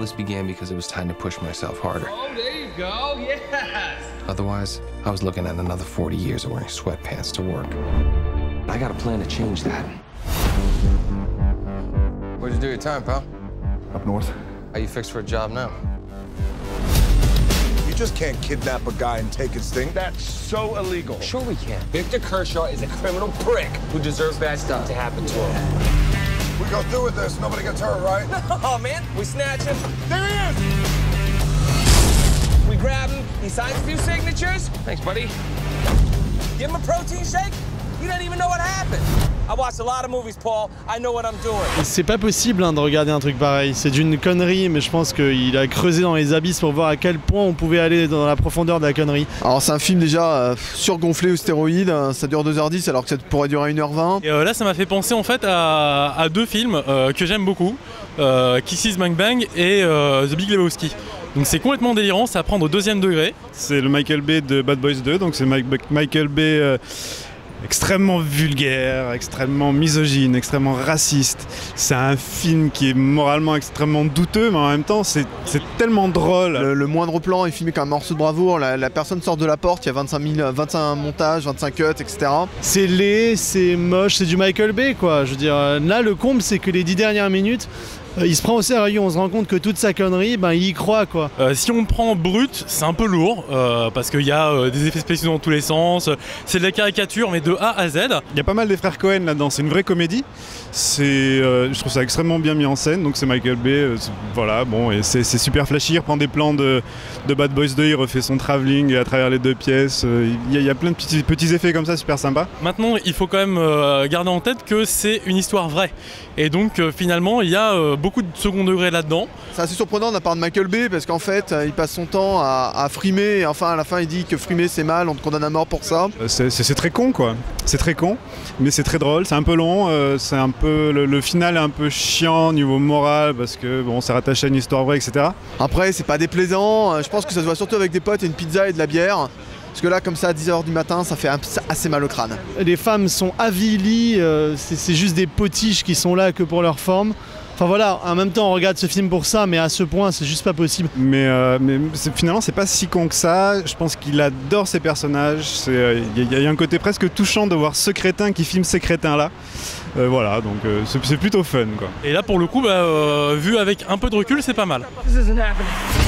this began because it was time to push myself harder. Oh, there you go, yes! Otherwise, I was looking at another 40 years of wearing sweatpants to work. I got a plan to change that. Where'd you do your time, pal? Up north. How you fixed for a job now? You just can't kidnap a guy and take his thing. That's so illegal. Sure we can. Victor Kershaw is a criminal prick who deserves bad stuff to happen to him. We go through with this, nobody gets hurt, right? Oh, man, we snatch him. There he is! We grab him, he signs a few signatures. Thanks, buddy. Give him a protein shake. You don't even know what happened. I watched a lot of movies, Paul. I know what I'm doing. C'est pas possible de regarder un truc pareil. C'est d'une connerie, mais je pense qu'il a creusé dans les abysses pour voir à quel point on pouvait aller dans la profondeur de la connerie. Alors c'est un film déjà surgonflé aux stéroïdes, ça dure 2h10 alors que ça pourrait durer 1h20. Et là ça m'a fait penser en fait à deux films que j'aime beaucoup, Kisses Bang Bang et The Big Lebowski. Donc c'est complètement délirant, c'est à prendre au deuxième degré. C'est le Michael Bay de Bad Boys 2, donc c'est Michael Bay extrêmement vulgaire, extrêmement misogyne, extrêmement raciste. C'est un film qui est moralement extrêmement douteux, mais en même temps c'est tellement drôle. Le moindre plan est filmé comme un morceau de bravoure, la personne sort de la porte, il y a 25 montages, 25 cuts, etc. C'est laid, c'est moche, c'est du Michael Bay quoi. Je veux dire, là le comble c'est que les 10 dernières minutes, il se prend au sérieux, on se rend compte que toute sa connerie, il y croit quoi. Si on prend brut, c'est un peu lourd, parce qu'il y a des effets spéciaux dans tous les sens, c'est de la caricature mais de A à Z. Il y a pas mal des frères Cohen là-dedans, c'est une vraie comédie. Je trouve ça extrêmement bien mis en scène, donc c'est Michael Bay, voilà, bon, et c'est super flashy, il reprend des plans de Bad Boys 2, il refait son travelling à travers les deux pièces, il y a plein de petits effets comme ça, super sympa. Maintenant, il faut quand même garder en tête que c'est une histoire vraie, et donc finalement, il y a beaucoup de second degré là-dedans. C'est assez surprenant de la part de Michael Bay parce qu'en fait il passe son temps à frimer et enfin à la fin il dit que frimer c'est mal, on te condamne à mort pour ça. C'est très con quoi, c'est très con mais c'est très drôle, c'est un peu long, c'est un peu le final est un peu chiant au niveau moral parce que bon c'est rattaché à une histoire vraie etc. Après c'est pas déplaisant, je pense que ça se voit surtout avec des potes et une pizza et de la bière. Parce que là, comme ça, à 10h du matin, ça fait assez mal au crâne. Les femmes sont avilies, c'est juste des potiches qui sont là que pour leur forme. Enfin voilà, en même temps on regarde ce film pour ça, mais à ce point c'est juste pas possible. Mais finalement c'est pas si con que ça, je pense qu'il adore ses personnages, il y a un côté presque touchant de voir ce crétin qui filme ces crétins là. Voilà, donc c'est plutôt fun quoi. Et là pour le coup, vu avec un peu de recul, c'est pas mal. This isn't happening.